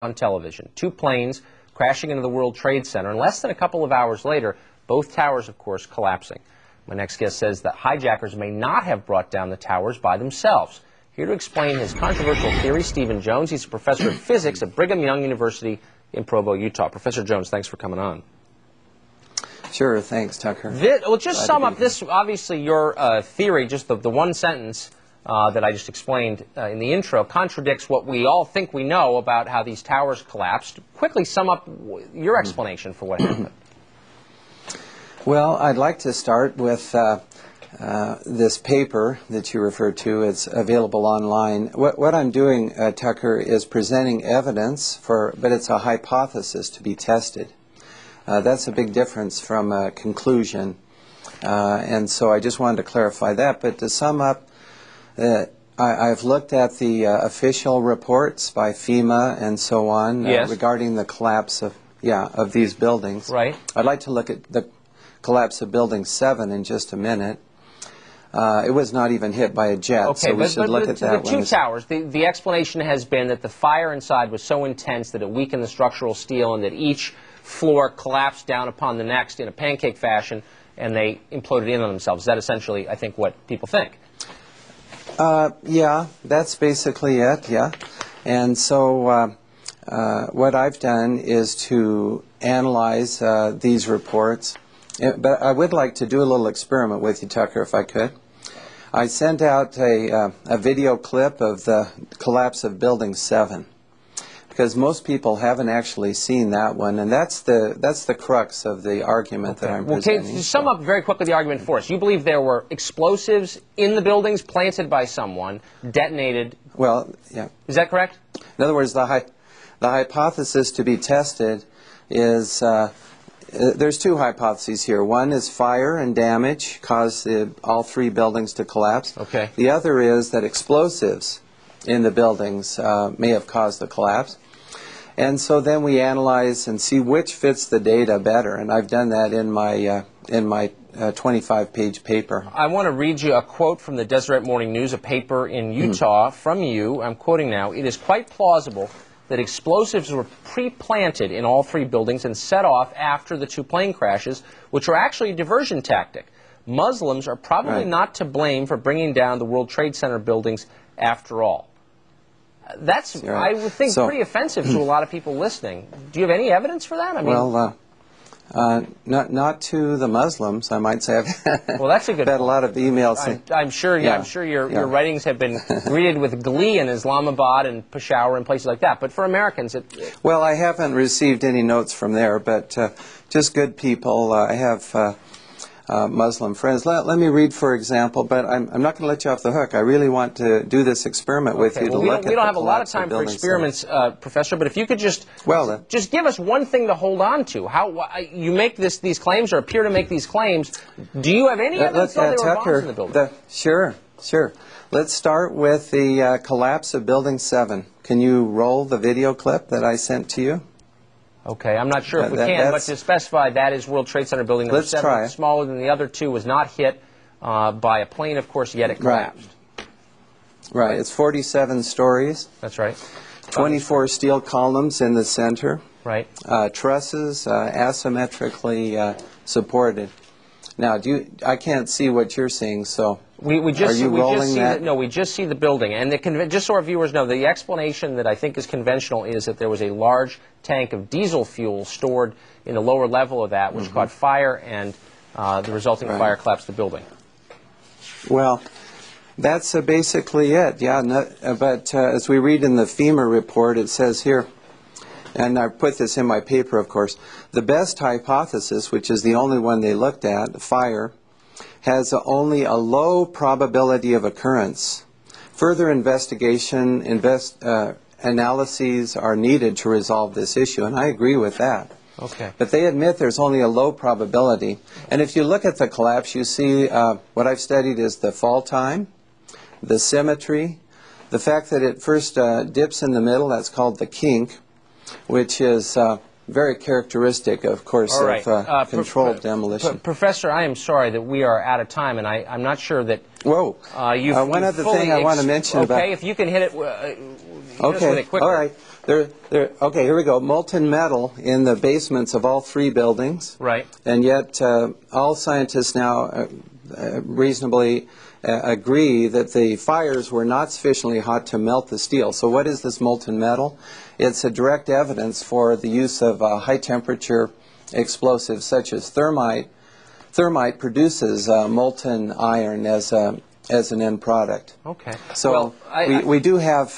on television. Two planes crashing into the World Trade Center, and less than a couple of hours later, both towers, of course, collapsing. My next guest says that hijackers may not have brought down the towers by themselves. Here to explain his controversial theory, Stephen Jones. He's a professor of physics at Brigham Young University in Provo, Utah. Professor Jones, thanks for coming on. Sure, thanks, Tucker. Well, just sum up this, obviously, your theory, just the one sentence that I just explained in the intro, contradicts what we all think we know about how these towers collapsed. Quickly sum up your explanation for what happened. Well, I'd like to start with this paper that you referred to. It's available online. What I'm doing, Tucker, is presenting evidence but it's a hypothesis to be tested. That's a big difference from a conclusion. And so I just wanted to clarify that. But to sum up, I've looked at the official reports by FEMA and so on regarding the collapse of these buildings. Right. I'd like to look at the collapse of Building 7 in just a minute. It was not even hit by a jet, so we should look at that one. The two towers, the explanation has been that the fire inside was so intense that it weakened the structural steel and that each floor collapsed down upon the next in a pancake fashion, and they imploded in on themselves. Is that essentially, I think, what people think? Yeah, that's basically it, yeah. And so what I've done is to analyze these reports. But I would like to do a little experiment with you, Tucker, if I could. I sent out a video clip of the collapse of Building 7, because most people haven't actually seen that one, and that's the crux of the argument that I'm presenting. Okay, sum up very quickly the argument for us. You believe there were explosives in the buildings planted by someone, detonated. Well, yeah. Is that correct? In other words, the hypothesis to be tested is there's two hypotheses here. One is fire and damage caused all three buildings to collapse. Okay. The other is that explosives in the buildings may have caused the collapse. And so then we analyze and see which fits the data better. And I've done that in my 25-page paper. I want to read you a quote from the Deseret Morning News, a paper in Utah from you. I'm quoting now. "It is quite plausible that explosives were pre-planted in all three buildings and set off after the two plane crashes, which were actually a diversion tactic. Muslims are probably not to blame for bringing down the World Trade Center buildings after all." That's, I would think, pretty offensive to a lot of people listening. Do you have any evidence for that? I mean, well, not to the Muslims, I might say. Well, that's a good. I've had a lot of emails. I'm sure your writings have been greeted with glee in Islamabad and Peshawar and places like that. But for Americans, well, I haven't received any notes from there, but just good people. I have Muslim friends. Let me read, for example, but I'm not going to let you off the hook. I really want to do this experiment with you to look at the collapse of Building 7. We don't have a lot of time for experiments, Professor, but if you could just give us one thing to hold on to. How you make these claims or appear to make these claims. Do you have any evidence that there were bombs in the building? Sure. Let's start with the collapse of Building 7. Can you roll the video clip that I sent to you? Okay, I'm not sure if we can, but to specify, that is World Trade Center building number 7, smaller than the other two, was not hit by a plane, of course, yet it collapsed. Right, it's 47 stories. That's right. 24 steel columns in the center. Right. Trusses asymmetrically supported. Now, I can't see what you're seeing, so we just see the building. And just so our viewers know, the explanation that I think is conventional is that there was a large tank of diesel fuel stored in the lower level of that, which caught fire, and the resulting fire collapsed the building. Well, that's basically it, yeah. But as we read in the FEMA report, it says here, and I put this in my paper, of course, the best hypothesis, which is the only one they looked at, fire, has only a low probability of occurrence. Further investigation, analyses are needed to resolve this issue, and I agree with that. Okay. But they admit there's only a low probability. And if you look at the collapse, you see what I've studied is the fall time, the symmetry, the fact that it first dips in the middle, that's called the kink, which is very characteristic, of course, All right. of controlled demolition. Professor, I am sorry that we are out of time, and I'm not sure that. Whoa. One other thing I want to mention about. Okay, if you can hit it. Okay. With it quickly. All right. Okay. Here we go. Molten metal in the basements of all 3 buildings. Right. And yet, all scientists now reasonably agree that the fires were not sufficiently hot to melt the steel. So what is this molten metal? It's a direct evidence for the use of high-temperature explosives such as thermite. Thermite produces molten iron as an end product. Okay. So we do have...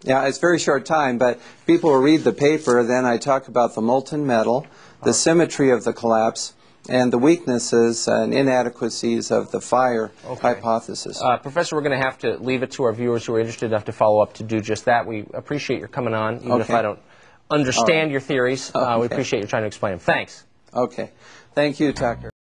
yeah, it's a very short time, but people will read the paper. Then I talk about the molten metal, the symmetry of the collapse, and the weaknesses and inadequacies of the fire hypothesis. Professor, we're going to have to leave it to our viewers who are interested enough to follow up to do just that. We appreciate your coming on, even if I don't understand your theories. We appreciate you trying to explain them. Thanks. Okay. Thank you, Tucker.